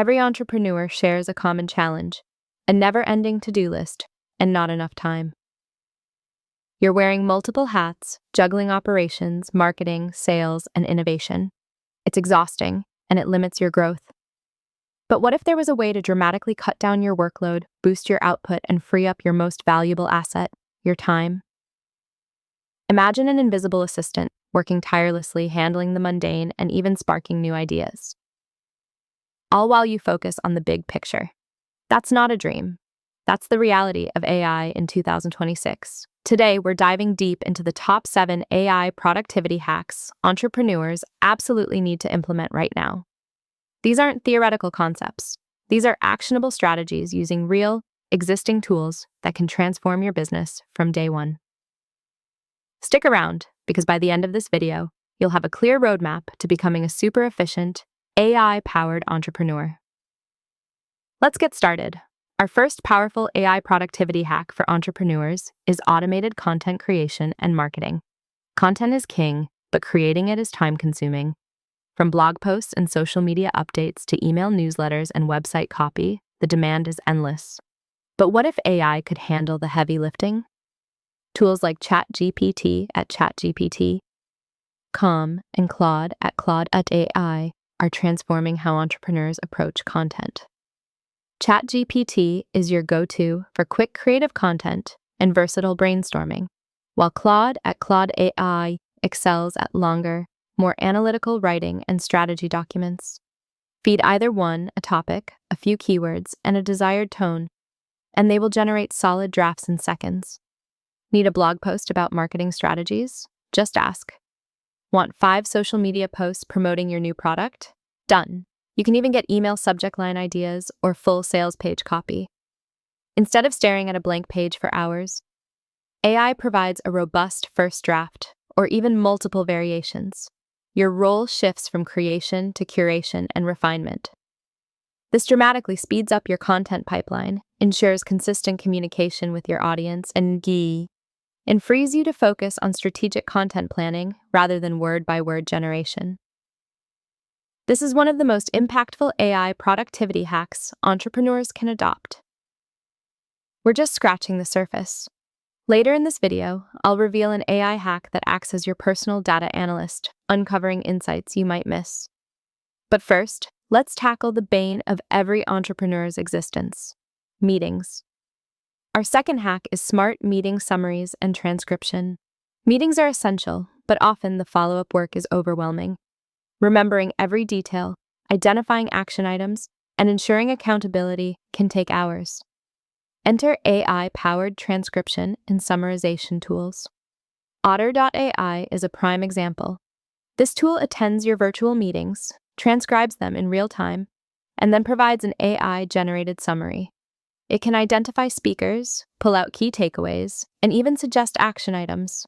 Every entrepreneur shares a common challenge, a never-ending to-do list, and not enough time. You're wearing multiple hats, juggling operations, marketing, sales, and innovation. It's exhausting, and it limits your growth. But what if there was a way to dramatically cut down your workload, boost your output, and free up your most valuable asset, your time? Imagine an invisible assistant working tirelessly, handling the mundane, and even sparking new ideas. All while you focus on the big picture. That's not a dream. That's the reality of AI in 2026. Today, we're diving deep into the top 7 AI productivity hacks entrepreneurs absolutely need to implement right now. These aren't theoretical concepts. These are actionable strategies using real, existing tools that can transform your business from day one. Stick around, because by the end of this video, you'll have a clear roadmap to becoming a super efficient, AI-powered entrepreneur. Let's get started. Our first powerful AI productivity hack for entrepreneurs is automated content creation and marketing. Content is king, but creating it is time-consuming. From blog posts and social media updates to email newsletters and website copy, the demand is endless. But what if AI could handle the heavy lifting? Tools like ChatGPT at ChatGPT.com and Claude at Claude.ai are transforming how entrepreneurs approach content. ChatGPT is your go-to for quick creative content and versatile brainstorming, while Claude at Claude AI excels at longer, more analytical writing and strategy documents. Feed either one a topic, a few keywords, and a desired tone, and they will generate solid drafts in seconds. Need a blog post about marketing strategies? Just ask. Want 5 social media posts promoting your new product? Done. You can even get email subject line ideas or full sales page copy. Instead of staring at a blank page for hours, AI provides a robust first draft or even multiple variations. Your role shifts from creation to curation and refinement. This dramatically speeds up your content pipeline, ensures consistent communication with your audience, and frees you to focus on strategic content planning rather than word-by-word generation. This is one of the most impactful AI productivity hacks entrepreneurs can adopt. We're just scratching the surface. Later in this video, I'll reveal an AI hack that acts as your personal data analyst, uncovering insights you might miss. But first, let's tackle the bane of every entrepreneur's existence: meetings. Our second hack is smart meeting summaries and transcription. Meetings are essential, but often the follow-up work is overwhelming. Remembering every detail, identifying action items, and ensuring accountability can take hours. Enter AI-powered transcription and summarization tools. Otter.ai is a prime example. This tool attends your virtual meetings, transcribes them in real time, and then provides an AI-generated summary. It can identify speakers, pull out key takeaways, and even suggest action items.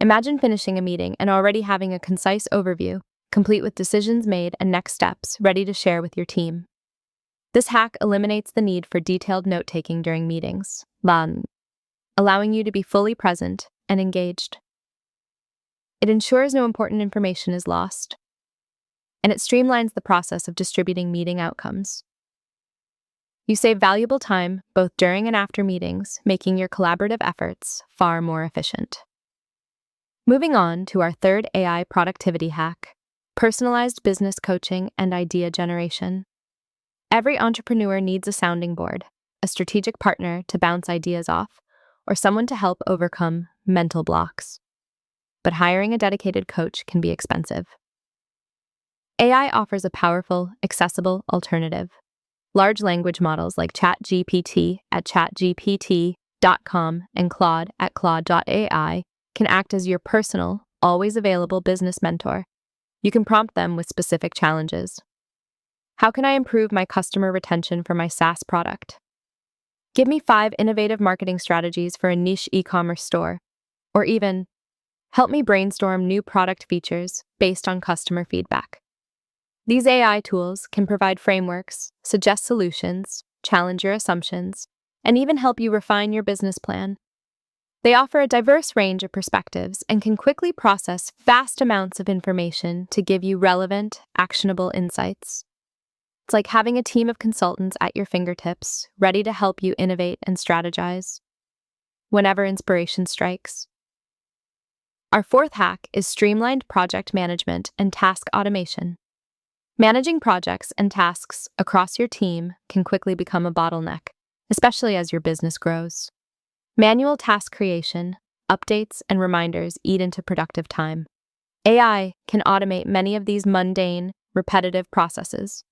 Imagine finishing a meeting and already having a concise overview, complete with decisions made and next steps ready to share with your team. This hack eliminates the need for detailed note-taking during meetings, allowing you to be fully present and engaged. It ensures no important information is lost, and it streamlines the process of distributing meeting outcomes. You save valuable time both during and after meetings, making your collaborative efforts far more efficient. Moving on to our third AI productivity hack: personalized business coaching and idea generation. Every entrepreneur needs a sounding board, a strategic partner to bounce ideas off, or someone to help overcome mental blocks. But hiring a dedicated coach can be expensive. AI offers a powerful, accessible alternative. Large language models like ChatGPT at ChatGPT.com and Claude at Claude.ai can act as your personal, always available business mentor. You can prompt them with specific challenges. How can I improve my customer retention for my SaaS product? Give me 5 innovative marketing strategies for a niche e-commerce store. Or even, help me brainstorm new product features based on customer feedback. These AI tools can provide frameworks, suggest solutions, challenge your assumptions, and even help you refine your business plan. They offer a diverse range of perspectives and can quickly process vast amounts of information to give you relevant, actionable insights. It's like having a team of consultants at your fingertips, ready to help you innovate and strategize whenever inspiration strikes. Our fourth hack is streamlined project management and task automation. Managing projects and tasks across your team can quickly become a bottleneck, especially as your business grows. Manual task creation, updates, and reminders eat into productive time. AI can automate many of these mundane, repetitive processes.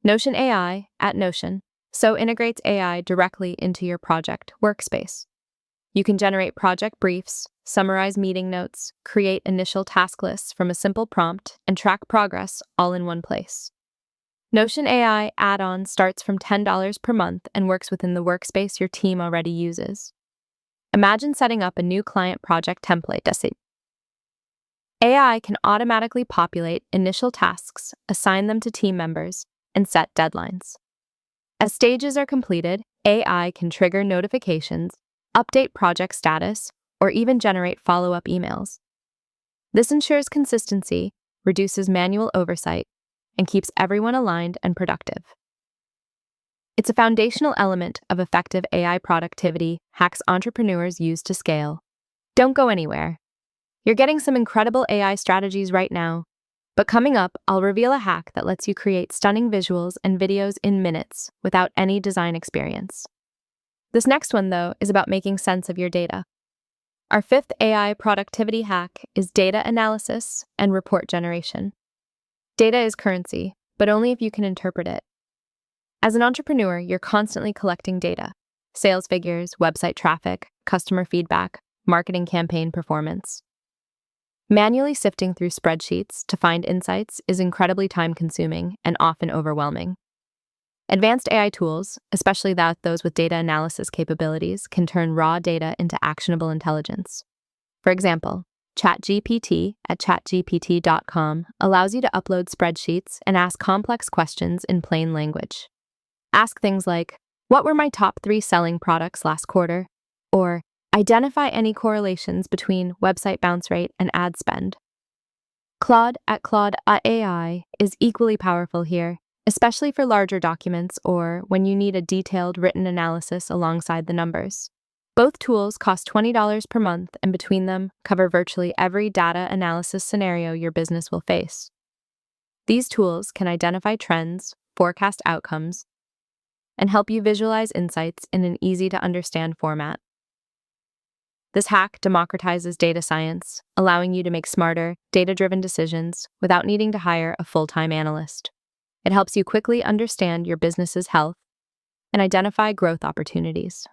Notion AI at Notion integrates AI directly into your project workspace. You can generate project briefs, summarize meeting notes, create initial task lists from a simple prompt, and track progress all in one place. Notion AI add-on starts from $10 per month and works within the workspace your team already uses. Imagine setting up a new client project template. AI can automatically populate initial tasks, assign them to team members, and set deadlines. As stages are completed, AI can trigger notifications, update project status, or even generate follow-up emails. This ensures consistency, reduces manual oversight, and keeps everyone aligned and productive. It's a foundational element of effective AI productivity hacks entrepreneurs use to scale. Don't go anywhere. You're getting some incredible AI strategies right now, but coming up, I'll reveal a hack that lets you create stunning visuals and videos in minutes without any design experience. This next one, though, is about making sense of your data. Our fifth AI productivity hack is data analysis and report generation. Data is currency, but only if you can interpret it. As an entrepreneur, you're constantly collecting data: sales figures, website traffic, customer feedback, marketing campaign performance. Manually sifting through spreadsheets to find insights is incredibly time-consuming and often overwhelming. Advanced AI tools, especially those with data analysis capabilities, can turn raw data into actionable intelligence. For example, ChatGPT at chatgpt.com allows you to upload spreadsheets and ask complex questions in plain language. Ask things like, "What were my top 3 selling products last quarter?" Or, "Identify any correlations between website bounce rate and ad spend." Claude at otter.ai is equally powerful here, especially for larger documents or when you need a detailed written analysis alongside the numbers. Both tools cost $20 per month, and between them, cover virtually every data analysis scenario your business will face. These tools can identify trends, forecast outcomes, and help you visualize insights in an easy-to-understand format. This hack democratizes data science, allowing you to make smarter, data-driven decisions without needing to hire a full-time analyst. It helps you quickly understand your business's health and identify growth opportunities.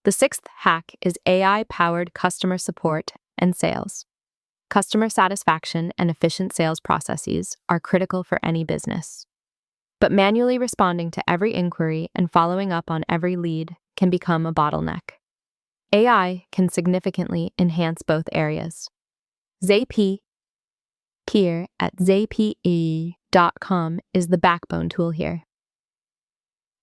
The sixth hack is AI-powered customer support and sales. Customer satisfaction and efficient sales processes are critical for any business. But manually responding to every inquiry and following up on every lead can become a bottleneck. AI can significantly enhance both areas. Zapier at zapier.com is the backbone tool here.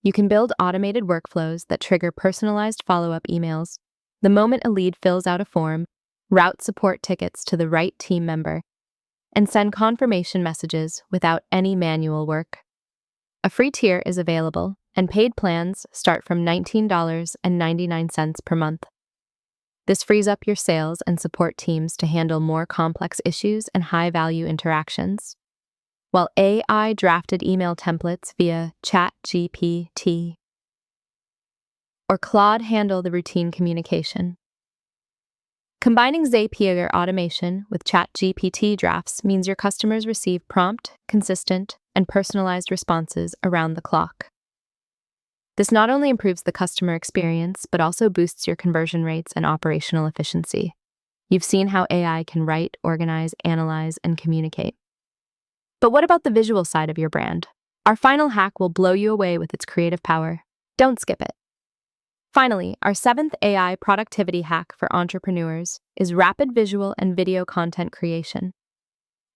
You can build automated workflows that trigger personalized follow-up emails the moment a lead fills out a form, route support tickets to the right team member, and send confirmation messages without any manual work. A free tier is available, and paid plans start from $19.99 per month. This frees up your sales and support teams to handle more complex issues and high-value interactions, while AI drafted email templates via ChatGPT or Claude handle the routine communication. Combining Zapier automation with ChatGPT drafts means your customers receive prompt, consistent, and personalized responses around the clock. This not only improves the customer experience, but also boosts your conversion rates and operational efficiency. You've seen how AI can write, organize, analyze, and communicate. But what about the visual side of your brand? Our final hack will blow you away with its creative power. Don't skip it. Finally, our seventh AI productivity hack for entrepreneurs is rapid visual and video content creation.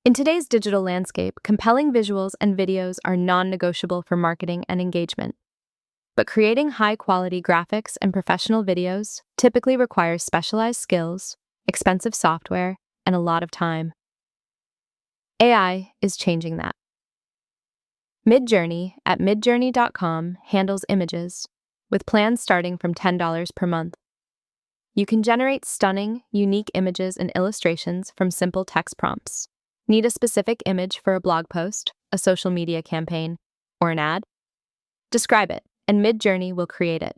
In today's digital landscape, compelling visuals and videos are non-negotiable for marketing and engagement. But creating high-quality graphics and professional videos typically requires specialized skills, expensive software, and a lot of time. AI is changing that. Midjourney at midjourney.com handles images, with plans starting from $10 per month. You can generate stunning, unique images and illustrations from simple text prompts. Need a specific image for a blog post, a social media campaign, or an ad? Describe it, and Midjourney will create it.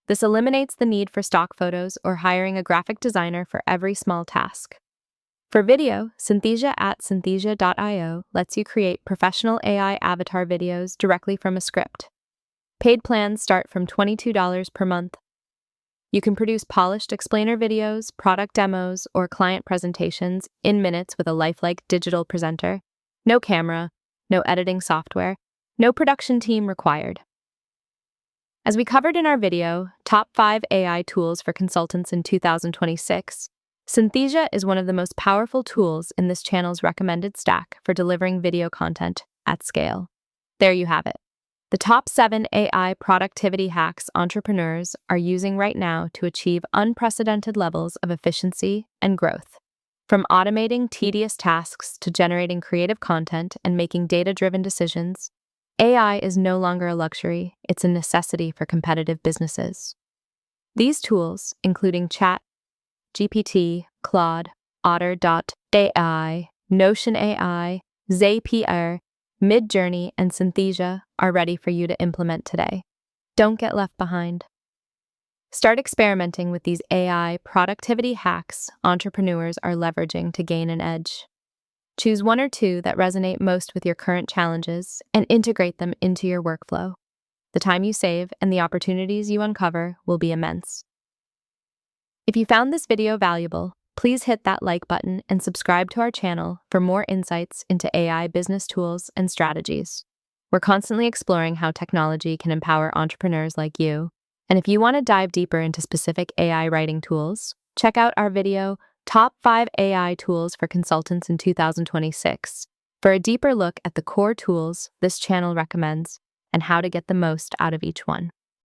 This eliminates the need for stock photos or hiring a graphic designer for every small task. For video, Synthesia at synthesia.io lets you create professional AI avatar videos directly from a script. Paid plans start from $22 per month. You can produce polished explainer videos, product demos, or client presentations in minutes with a lifelike digital presenter. No camera, no editing software, no production team required. As we covered in our video, Top 5 AI Tools for Consultants in 2026, Synthesia is one of the most powerful tools in this channel's recommended stack for delivering video content at scale. There you have it. The top 7 AI productivity hacks entrepreneurs are using right now to achieve unprecedented levels of efficiency and growth. From automating tedious tasks to generating creative content and making data-driven decisions, AI is no longer a luxury, it's a necessity for competitive businesses. These tools, including Chat, GPT, Claude, otter.ai, Notion AI, Zapier, Midjourney, and Synthesia are ready for you to implement today. Don't get left behind. Start experimenting with these AI productivity hacks entrepreneurs are leveraging to gain an edge. Choose one or two that resonate most with your current challenges and integrate them into your workflow. The time you save and the opportunities you uncover will be immense. If you found this video valuable, please hit that like button and subscribe to our channel for more insights into AI business tools and strategies. We're constantly exploring how technology can empower entrepreneurs like you. And if you want to dive deeper into specific AI writing tools, check out our video, Top 5 AI Tools for Consultants in 2026, for a deeper look at the core tools this channel recommends and how to get the most out of each one.